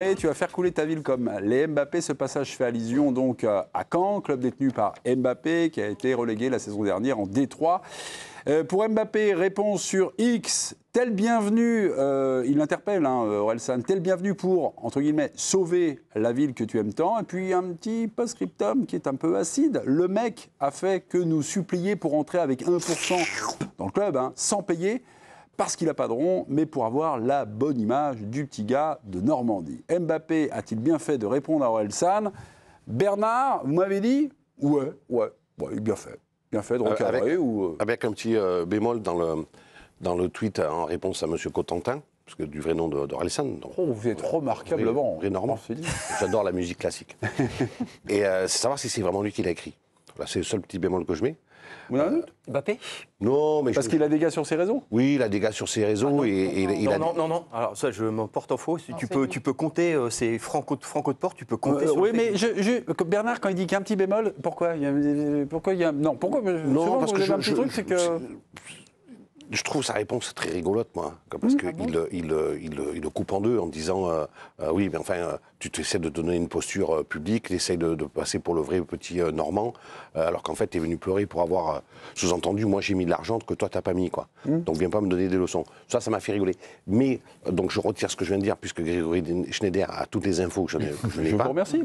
Et tu vas faire couler ta ville comme les Mbappé. Ce passage fait allusion donc à Caen, club détenu par Mbappé, qui a été relégué la saison dernière en D3. Pour Mbappé, réponse sur X, tel bienvenu, il interpelle Orelsan, tel bienvenu pour, entre guillemets, sauver la ville que tu aimes tant. Et puis un petit post-scriptum qui est un peu acide. Le mec a fait que nous supplier pour entrer avec 1% dans le club, sans payer. Parce qu'il n'a pas de rond, mais pour avoir la bonne image du petit gars de Normandie. Mbappé a-t-il bien fait de répondre à Orelsan? Bernard, vous m'avez dit? Ouais, bien fait. Bien fait de recadrer avec un petit bémol dans le tweet en réponse à M. Cotentin, parce que du vrai nom d'Orelsan. Vous êtes remarquablement. Vrai normand. J'adore la musique classique. Et c'est savoir si c'est vraiment lui qui l'a écrit. Voilà, c'est le seul petit bémol que je mets. Vous en avez un doute? Mbappé? Non, mais parce qu'il a des gars sur ses réseaux? Oui, il a des gars sur ses réseaux. Non. Alors ça, je m'en porte en faux. Tu peux compter, c'est Franco de Porte, tu peux compter sur oui, mais Bernard, quand il dit qu'il y a un petit bémol, pourquoi il y a... Non, parce que j'ai un petit truc, c'est que... Je trouve sa réponse très rigolote, moi, parce qu'il le coupe en deux en disant oui, mais enfin, tu essaies de donner une posture publique, tu essaies de passer pour le vrai petit Normand, alors qu'en fait, tu es venu pleurer pour avoir sous-entendu, moi j'ai mis de l'argent que toi t'as pas mis, quoi. Donc viens pas me donner des leçons. Ça m'a fait rigoler. Mais, donc je retire ce que je viens de dire, puisque Grégory Schneider a toutes les infos que je n'ai pas. Je vous remercie.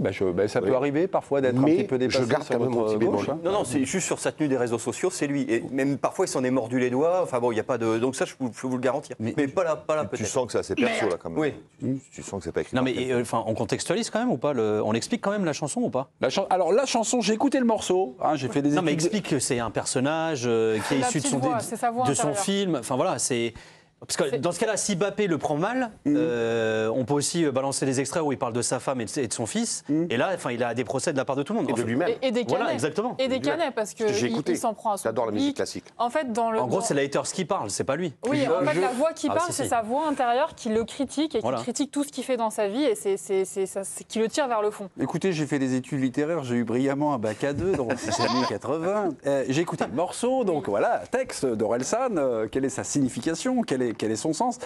Ça peut arriver parfois d'être un petit peu dépassé. Je garde quand même mon petit bémol. Non, c'est juste sur sa tenue des réseaux sociaux, c'est lui. Et même parfois, il s'en est mordu les doigts. Enfin bon, il n'y a pas de... Donc ça, je peux vous le garantir. Mais pas là peut-être. Tu sens que c'est assez perso, là, quand même. Oui. Tu sens que c'est pas écrit. Non, mais on contextualise quand même ou pas on explique quand même la chanson ou pas? Alors, la chanson, j'ai écouté le morceau. J'ai fait des études. Non, mais explique que c'est un personnage qui est issu de son film. Enfin, voilà, c'est... Parce que dans ce cas-là, si Mbappé le prend mal, on peut aussi balancer des extraits où il parle de sa femme et de son fils. Et là, il a des procès de la part de tout le monde. Et de lui-même. Et des canets. Voilà, exactement. Et des canets, parce qu'il s'en prend à son J'adore la musique classique. En fait, en gros, c'est la haters qui parle, c'est pas lui. Oui, en fait, la voix qui parle, c'est sa voix intérieure qui le critique et qui critique tout ce qu'il fait dans sa vie et c'est qui le tire vers le fond. Écoutez, j'ai fait des études littéraires, j'ai eu brillamment un bac à 2 dans les années 80. J'ai écouté le morceau, donc voilà, texte d'Orelsan, quelle est sa signification, quel est son sens.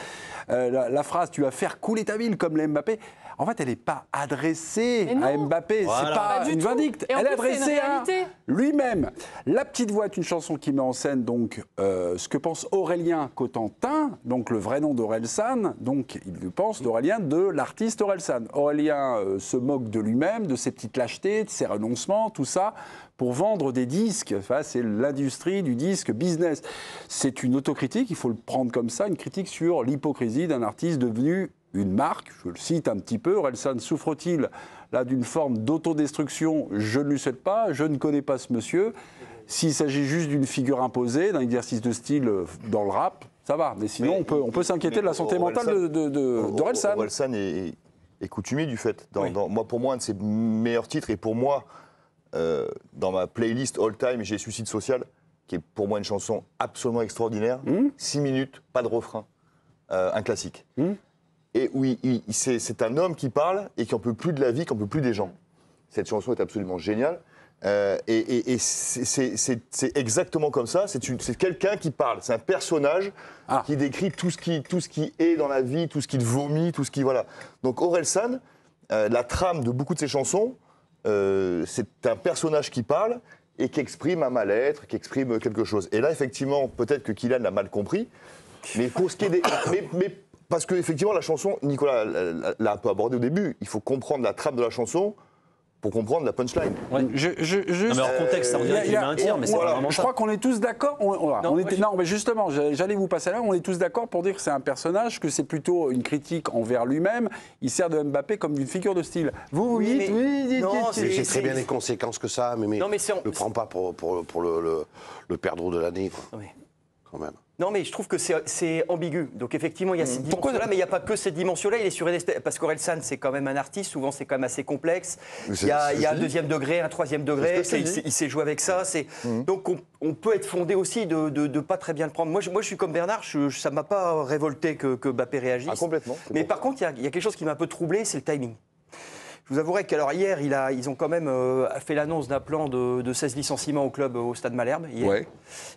La phrase « tu vas faire couler ta ville comme les Mbappé », en fait, elle n'est pas adressée à Mbappé, c'est pas une vindicte, elle est adressée à lui-même. La petite voix est une chanson qui met en scène donc ce que pense Aurélien Cotentin, donc le vrai nom d'Orelsan, donc il pense d'Aurélien de l'artiste Orelsan. Aurélien se moque de lui-même, de ses petites lâchetés, de ses renoncements, tout ça, pour vendre des disques. Enfin, c'est l'industrie du disque business. C'est une autocritique, il faut le prendre comme ça, une critique sur l'hypocrisie d'un artiste devenu une marque. Je le cite un petit peu. Orelsan souffre-t-il là d'une forme d'autodestruction? Je ne lui souhaite pas, je ne connais pas ce monsieur. S'il s'agit juste d'une figure imposée, d'un exercice de style dans le rap, ça va. Mais sinon, on peut s'inquiéter de la santé mentale d'Orelsan. Orelsan est coutumier du fait. Pour moi, un de ses meilleurs titres, et pour moi, dans ma playlist all time, j'ai Suicide Social, qui est pour moi une chanson absolument extraordinaire. 6 minutes, pas de refrain, un classique. Et oui, c'est un homme qui parle et qui n'en peut plus de la vie, qui n'en peut plus des gens. Cette chanson est absolument géniale. Et c'est exactement comme ça. C'est quelqu'un qui parle. C'est un personnage qui décrit tout ce qui est dans la vie, tout ce qu'il vomit, tout ce qui... Voilà. Donc Orelsan, la trame de beaucoup de ses chansons, c'est un personnage qui parle et qui exprime un mal-être, qui exprime quelque chose. Et là, effectivement, peut-être que Kylian l'a mal compris, mais pour ce qui est des... mais parce qu'effectivement, la chanson, Nicolas l'a un peu abordé au début, il faut comprendre la trame de la chanson pour comprendre la punchline. Ouais. Non, mais hors contexte, ça, on dirait qu'il met un tir, mais c'est pas vraiment ça. Je crois qu'on est tous d'accord. Non, mais justement, j'allais vous passer là. On est tous d'accord pour dire que c'est un personnage, que c'est plutôt une critique envers lui-même. Il sert de Mbappé comme une figure de style. Vous dites, j'ai très bien les conséquences que ça, mais ne le prends pas pour le perdreau de l'année, quoi. Oui. Quand même. Non, mais je trouve que c'est ambigu. Donc, effectivement, il y a cette dimension-là, mais il n'y a pas que cette dimension-là. Il est sur parce qu'Orelsan, c'est quand même un artiste. Souvent, c'est quand même assez complexe. Il y a un deuxième degré, un troisième degré. Il sait jouer avec ça. Donc, on peut être fondé aussi de ne pas très bien le prendre. Moi, je suis comme Bernard. Ça ne m'a pas révolté que Mbappé réagisse. Complètement. Mais par contre, il y a quelque chose qui m'a un peu troublé, c'est le timing. Je vous avouerai qu'alors hier, ils ont quand même fait l'annonce d'un plan de 16 licenciements au club au Stade Malherbe. Hier. Ouais.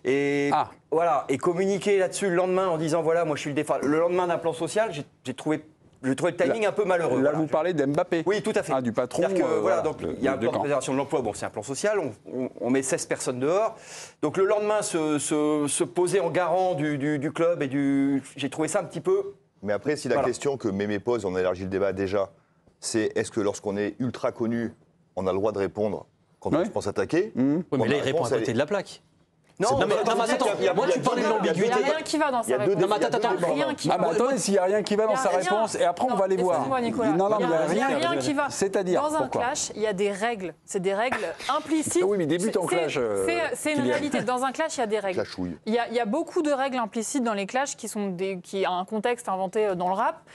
Et voilà, et communiquer là-dessus le lendemain en disant voilà, moi je suis le lendemain d'un plan social, j'ai trouvé je trouvais le timing un peu malheureux. Là, vous parlez d'Mbappé. Oui, tout à fait. Du patron. Donc, il y a un plan de préservation de l'emploi, bon, c'est un plan social, on met 16 personnes dehors. Donc le lendemain, se poser en garant du club j'ai trouvé ça un petit peu... Mais après, si la question que Mémé pose, on a élargi le débat déjà, c'est est-ce que lorsqu'on est ultra connu, on a le droit de répondre quand on se pense attaquer? Oui, mais là, il répond à côté de la plaque. Non, mais attends, moi tu parlais de l'ambiguïté. Il n'y a rien qui va dans sa réponse. Non, mais attends. Attendez, s'il n'y a rien qui va dans sa réponse, et après on va les voir. Non, mais il n'y a rien qui va. C'est-à-dire, dans un clash, il y a des règles. C'est des règles implicites. Oui, mais débute en clash. C'est une réalité. Dans un clash, il y a des règles. Il y a beaucoup de règles implicites dans les clashs qui a un contexte inventé dans le rap.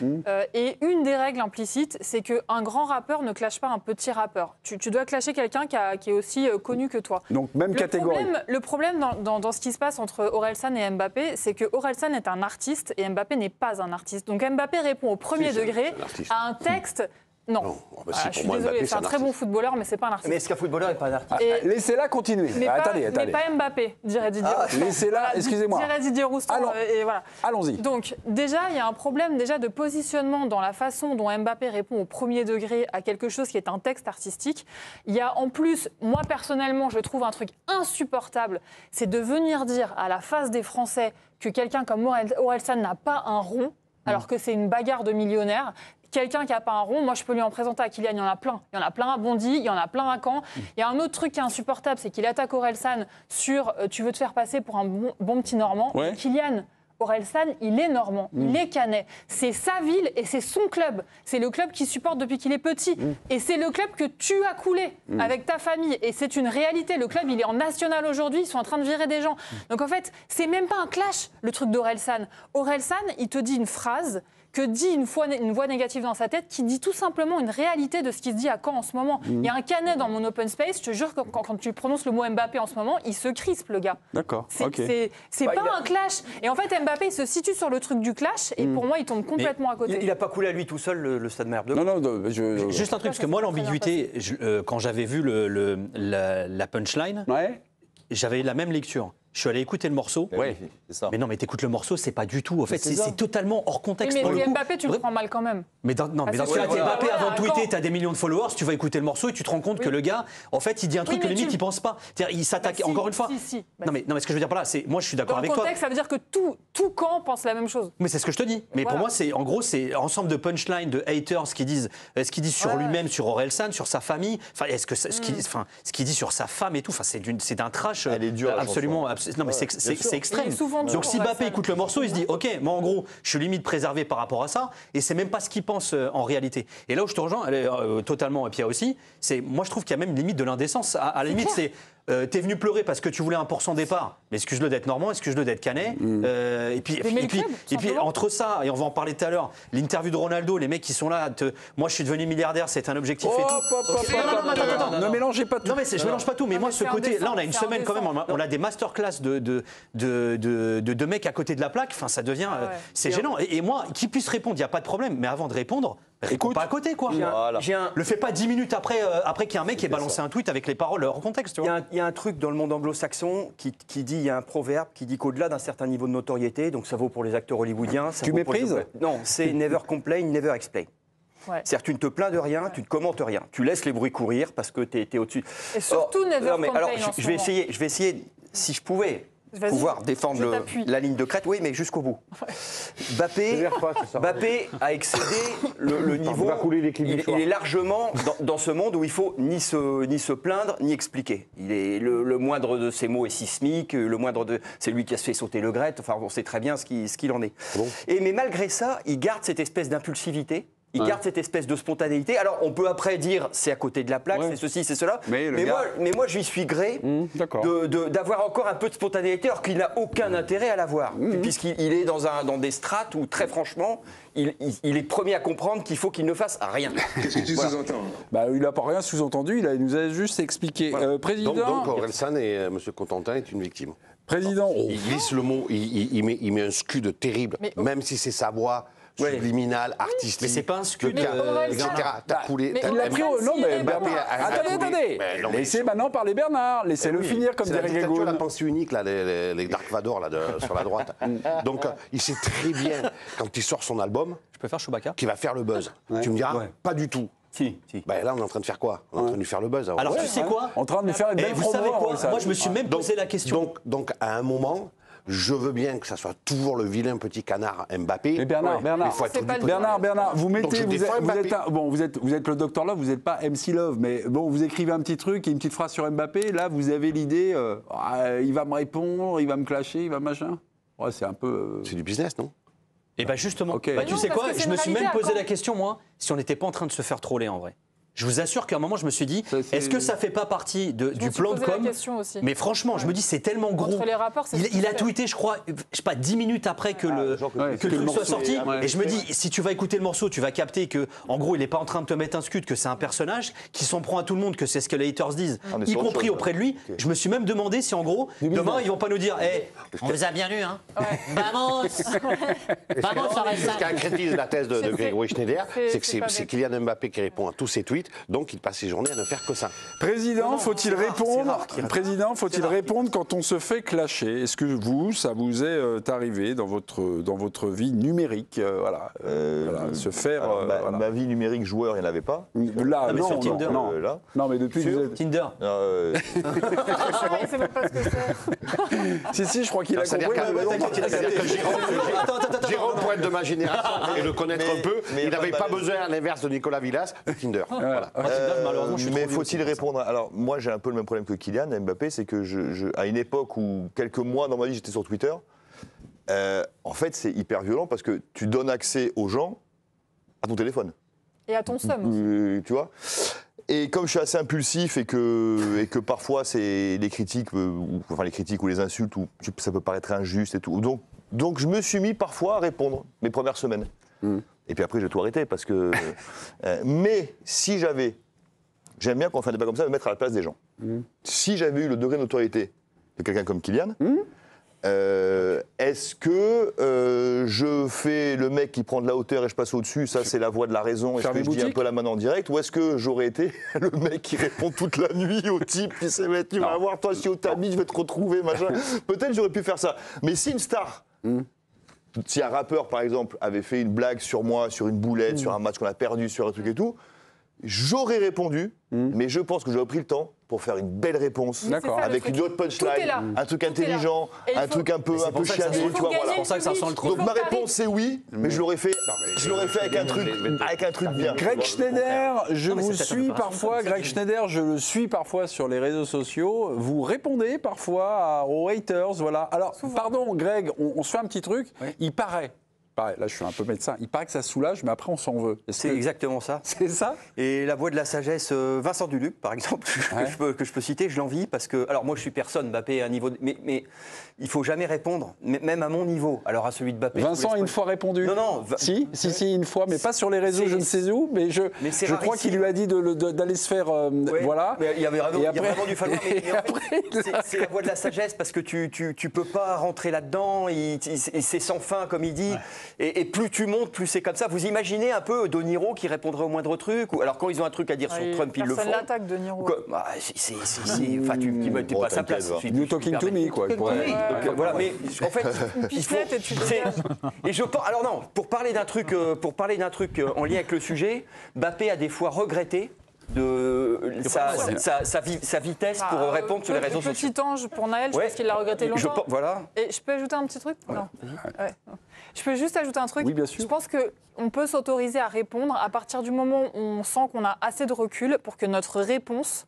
Et une des règles implicites, c'est qu'un grand rappeur ne clash pas un petit rappeur. Tu dois clasher quelqu'un qui est aussi connu que toi. Donc même catégorie. Le problème dans ce qui se passe entre Orelsan et Mbappé, c'est que Orelsan est un artiste et Mbappé n'est pas un artiste. Donc Mbappé répond au premier degré à un texte. Non, je suis désolée, c'est un très bon footballeur, mais c'est pas un artiste. Mais est-ce qu'un footballeur n'est pas un artiste? Laissez-la continuer. Mais attendez. Mais pas Mbappé, dirait Didier Roustan. Laissez-la, excusez-moi. Dirait Didier Roustan. Et voilà. Allons-y. Donc déjà, il y a un problème de positionnement dans la façon dont Mbappé répond au premier degré à quelque chose qui est un texte artistique. Il y a en plus, moi personnellement, je trouve un truc insupportable, c'est de venir dire à la face des Français que quelqu'un comme Orelsan n'a pas un rond, alors que c'est une bagarre de millionnaires. Quelqu'un qui n'a pas un rond, moi je peux lui en présenter à Kylian, il y en a plein. Il y en a plein à Bondy, il y en a plein à Caen. Il y a un autre truc qui est insupportable, c'est qu'il attaque Orelsan sur tu veux te faire passer pour un bon petit Normand. Ouais. Kylian, Orelsan, il est normand, il est canet. C'est sa ville et c'est son club. C'est le club qu'il supporte depuis qu'il est petit. Et c'est le club que tu as coulé avec ta famille. Et c'est une réalité. Le club, il est en national aujourd'hui. Ils sont en train de virer des gens. Donc en fait, c'est même pas un clash, le truc d'Orelsan. Orelsan, il te dit une phrase que dit une voix négative dans sa tête qui dit tout simplement une réalité de ce qui se dit à Caen en ce moment. Il y a un canet dans mon open space, je te jure que quand tu prononces le mot Mbappé en ce moment, il se crispe, le gars. D'accord, ok. C'est pas un clash. Et en fait, Mbappé, il se situe sur le truc du clash et pour moi, il tombe complètement à côté. Il n'a pas coulé à lui tout seul le Stade Malherbe. Non, juste un truc, parce que moi, l'ambiguïté, quand j'avais vu la punchline, j'avais la même lecture. Je suis allé écouter le morceau. Ouais, c'est ça. Mais non, mais t'écoutes le morceau, c'est pas du tout. En fait, c'est totalement hors contexte. Mais Mbappé, tu le prends mal quand même. Mais dans ce cas-là, Mbappé, avant de tweeter, t'as des millions de followers, tu vas écouter le morceau et tu te rends compte que le gars, en fait, il dit un truc que limite, il pense pas. Il s'attaque, encore une fois. Non, mais ce que je veux dire par là, c'est moi, je suis d'accord avec toi. Dans le contexte, ça veut dire que tout camp pense la même chose. Mais c'est ce que je te dis. Mais pour moi, c'est en gros, c'est ensemble de punchlines, de haters qui disent ce qu'ils disent sur lui-même, sur Orelsan, sur sa famille. Enfin, est-ce que ce qu'il dit sur sa femme et tout, c'est d'un trash absolument. Non, mais c'est extrême. Donc si Mbappé écoute le morceau, il se dit ok, moi en gros, je suis limite préservé par rapport à ça, et c'est même pas ce qu'il pense en réalité. Et là où je te rejoins totalement, et Pia aussi, c'est moi je trouve qu'il y a même limite de l'indécence. À la limite, c'est t'es venu pleurer parce que tu voulais 1% départ, mais excuse-le d'être normand, excuse-le d'être canet. Et puis entre ça, et on va en parler tout à l'heure, l'interview de Ronaldo, les mecs qui sont là, moi je suis devenu milliardaire, c'est un objectif et tout. Ne mélangez pas tout. Non mais je mélange pas tout, mais moi ce côté, là on a une semaine quand même, on a des masterclass de mecs à côté de la plaque, enfin ça devient, c'est gênant. Et moi, qui puisse répondre, il n'y a pas de problème, mais avant de répondre, réponds pas à côté quoi. Le fais pas 10 minutes après qu'il y a un mec qui ait balancé un tweet avec les paroles hors contexte. Il y a un truc dans le monde anglo-saxon qui dit, il y a un proverbe qui dit qu'au-delà d'un certain niveau de notoriété, donc ça vaut pour les acteurs hollywoodiens. Tu méprises ? Non, c'est never complain, never explain. Ouais. C'est-à-dire tu ne te plains de rien, tu ne commentes rien. Tu laisses les bruits courir parce que tu es au-dessus. Et surtout never complain. Alors, je vais essayer, si je pouvais, pouvoir défendre la ligne de crête, oui, mais jusqu'au bout. Mbappé a excédé le niveau. Il est largement dans ce monde où il faut ni se plaindre ni expliquer. Le moindre de ses mots est sismique, c'est lui qui a fait sauter le Gret. Enfin, on sait très bien ce qu'il en est. Bon. Mais malgré ça, il garde cette espèce d'impulsivité. Il garde cette espèce de spontanéité. Alors, on peut après dire c'est à côté de la plaque, c'est ceci, c'est cela. Mais moi, je lui suis gré d'avoir encore un peu de spontanéité, alors qu'il n'a aucun intérêt à l'avoir. Puisqu'il est dans des strates où, très franchement, il est premier à comprendre qu'il faut qu'il ne fasse rien. Qu'est-ce que tu sous-entends ? Il n'a pas rien sous-entendu, il nous a juste expliqué. Président. Donc Orelsan et M. Contentin est une victime. Président. Il glisse le mot, il met un scud terrible, même si c'est sa voix. Subliminal, artistique. Mais c'est pas un scud, etc. T'as coulé. Il l'a pris au. Non, mais Bernard. Attendez. Laissez maintenant parler Bernard. Laissez-le finir, comme dirait Grégoire. C'est la pensée unique, là, les Dark Vador, là, sur la droite. Donc, il sait très bien, quand il sort son album, Je peux faire Chewbacca. Qui va faire le buzz. Tu me diras, pas du tout. Si. Bah, là, on est en train de faire quoi? On est en train de lui faire le buzz. Alors, tu sais quoi? En train de lui faire une belle vous promo. savez quoi? ça. Moi, je me suis même posé la question. Donc, à un moment, je veux bien que ça soit toujours le vilain petit canard Mbappé. Mais Bernard, vous mettez, vous êtes le docteur Love, vous n'êtes pas MC Love, mais bon, vous écrivez un petit truc et une petite phrase sur Mbappé, là, vous avez l'idée, il va me répondre, il va me clasher, il va machin. Ouais, c'est un peu. C'est du business, non? Et bien justement, Okay. tu sais quoi? Je me suis même posé la question, moi, si on n'était pas en train de se faire troller en vrai. Je vous assure qu'à un moment, je me suis dit, est-ce que ça fait pas partie du plan de com? Mais franchement, je me dis, c'est tellement gros. Entre les rapports, Il a tweeté, je crois, je sais pas, 10 minutes après que le truc soit sorti. Et je me dis, si tu vas écouter le morceau, tu vas capter que, en gros, il n'est pas en train de te mettre un scud, que c'est un personnage, qui s'en prend à tout le monde, que c'est ce que les haters disent, y compris auprès de lui. Je me suis même demandé si, en gros, demain, ils vont pas nous dire, on vous a bien lu, hein. Vamos. Vamos, ce qui crétise la thèse de Grégory Schneider, c'est que c'est Kylian Mbappé qui répond à tous ses tweets. Donc, il passe ses journées à ne faire que ça. Président, faut-il répondre quand on se fait clasher? Est-ce que ça vous est arrivé dans votre vie numérique, se faire ma vie numérique joueur, il n'y en avait pas. Là, mais sur Tinder, non, mais depuis que vous êtes... Tinder. Il sait même pas ce que c'est. Si, je crois qu'il a compris. Jérôme, pour être de ma génération et le connaître un peu, il n'avait pas besoin, à l'inverse de Nicolas Villas, de Tinder. Voilà. Mais faut-il répondre? Alors, moi, j'ai un peu le même problème que Kylian Mbappé, c'est que à une époque où, quelques mois dans ma vie, j'étais sur Twitter, en fait, c'est hyper violent parce que tu donnes accès aux gens à ton téléphone. Et à ton seum. Tu vois? Et comme je suis assez impulsif et que parfois, c'est les critiques, les critiques ou les insultes, ça peut paraître injuste et tout. Donc, je me suis mis parfois à répondre mes premières semaines. Et puis après, j'ai tout arrêté parce que... mais si j'aime bien quand on fait un débat comme ça, me mettre à la place des gens. Si j'avais eu le degré de notoriété de quelqu'un comme Kylian, est-ce que je fais le mec qui prend de la hauteur et je passe au-dessus, ça c'est la voix de la raison, est-ce que je dis un peu la main en direct, ou est-ce que j'aurais été le mec qui répond toute la nuit au type qui sait, mais tu vas voir, toi si au tamis, je vais te retrouver, machin. Peut-être j'aurais pu faire ça. Mais si une star... Si un rappeur, par exemple, avait fait une blague sur moi, sur une boulette, sur un match qu'on a perdu, sur un truc et tout, j'aurais répondu, mais je pense que j'aurais pris le temps pour faire une belle réponse, avec une autre punchline, un truc intelligent, un truc un peu chiadé. C'est pour ça que ça sent le trop. Donc ma réponse c'est oui, mais je l'aurais fait avec un truc bien. Greg Schneider, je vous suis parfois. Greg Schneider, je le suis parfois sur les réseaux sociaux. Vous répondez parfois aux haters, voilà. Alors, pardon, Greg, on se fait un petit truc. Il paraît. Là, je suis un peu médecin. Il paraît que ça soulage, mais après, on s'en veut. C'est exactement ça. C'est ça. Et la voix de la sagesse, Vincent Duluc, par exemple, que je peux citer, je l'envie parce que... Alors, moi, je suis personne, Mbappé, à un niveau... Mais il ne faut jamais répondre, même à mon niveau. Alors, à celui de Mbappé... Vincent a une fois répondu. Non. Si, une fois, mais pas sur les réseaux, je ne sais où. Mais je crois qu'il lui a dit d'aller se faire... voilà. Mais il y avait vraiment du falloir. C'est la voix de la sagesse parce que tu ne peux pas rentrer là-dedans. C'est sans fin, comme il dit. Et plus tu montes, plus c'est comme ça. Vous imaginez un peu De Niro qui répondrait au moindre truc, alors quand ils ont un truc à dire sur Trump, ils le font. Personne l'attaque, De Niro. Enfin, tu n'es pas à sa place. You talking to me, quoi. Voilà, mais en fait, il faut. Et je pense. Alors non, pour parler d'un truc en lien avec le sujet, Mbappé a des fois regretté sa vitesse pour répondre sur les réseaux sociaux. Petit ange pour Naël, je pense qu'il l'a regretté longtemps. Voilà. Et je peux ajouter un petit truc? Non. Je peux juste ajouter un truc. Oui, bien sûr. Je pense qu'on peut s'autoriser à répondre à partir du moment où on sent qu'on a assez de recul pour que notre réponse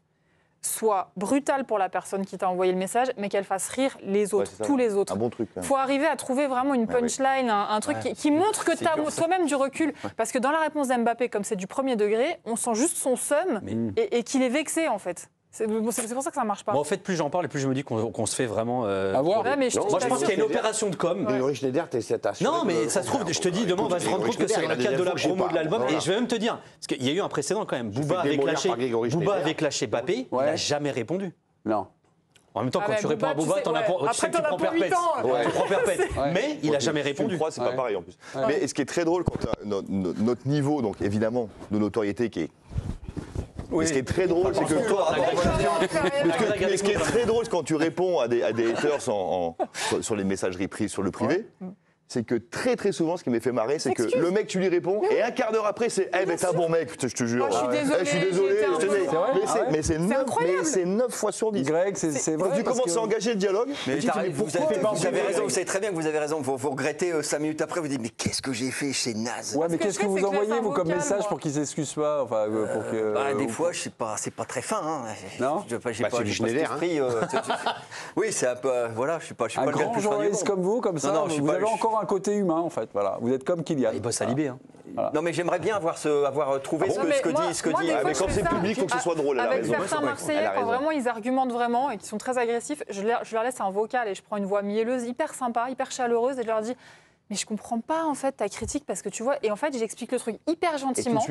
soit brutale pour la personne qui t'a envoyé le message, mais qu'elle fasse rire les autres, tous les autres. Un bon truc. Il faut arriver à trouver vraiment une punchline, un truc qui montre que tu as toi-même du recul. Parce que dans la réponse d'Mbappé, comme c'est du premier degré, on sent juste son seum et qu'il est vexé, en fait. C'est pour ça que ça marche pas. Bon, en fait, plus j'en parle et plus je me dis qu'on se fait vraiment avoir. Ouais, moi, je pense qu'il y a une opération de com. Grégory Schneider, t'es cette assurée. Non, mais ça se trouve, je te dis, demain, on va se rendre compte que c'est dans le cadre de la promo de l'album. Et je vais même te dire, parce qu'il y a eu un précédent quand même. Booba avait clashé Mbappé, il n'a jamais répondu. Non. En même temps, quand tu réponds à Booba, tu sais que tu prends perpète. Tu prends perpète. Mais il n'a jamais répondu. Je crois, c'est pas pareil en plus. Mais ce qui est très drôle, quand notre niveau, donc évidemment, de notoriété qui est. Ce qui est très drôle, c'est que ce qui est très drôle, c'est quand tu réponds à des haters sur les messageries prises, sur le privé, c'est que très très souvent, ce qui m'a fait marrer, c'est que le mec, tu lui réponds, et un quart d'heure après, c'est « Eh ben t'es un bon mec, je te jure. Je suis désolé. Mais c'est 9 fois sur 10. Greg, c'est vrai. Quand tu commences à engager le dialogue, vous avez raison, vous savez très bien que vous avez raison. Vous regrettez 5 minutes après, vous dites mais qu'est-ce que j'ai fait, c'est naze. Ouais, mais qu'est-ce que vous envoyez vous comme message pour qu'ils s'excusent pas, enfin pour que. Des fois, je sais pas, c'est pas très fin. Hein. Non. C'est du généraire. Oui, c'est un peu. Voilà, je suis pas le gars grand journaliste comme vous, comme ça. Vous avez encore un côté humain en fait. Voilà, vous êtes comme Kylian. Il bosse à Libé. Non, mais j'aimerais bien avoir trouvé ce que dit. Mais quand c'est public, il faut que ce soit drôle. Avec certains Marseillais, quand vraiment ils argumentent vraiment et qui sont très agressifs, je leur laisse un vocal et je prends une voix mielleuse, hyper sympa, hyper chaleureuse et je leur dis mais je comprends pas en fait ta critique parce que tu vois, et en fait j'explique le truc hyper gentiment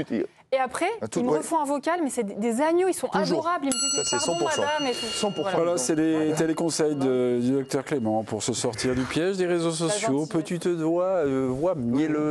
et après ils me refont un vocal, mais c'est des agneaux, ils sont adorables, ils me disent pardon madame et tout. 100%. Voilà, c'est les téléconseils du docteur Clément pour se sortir du piège des réseaux sociaux. Petite voix mielleuse.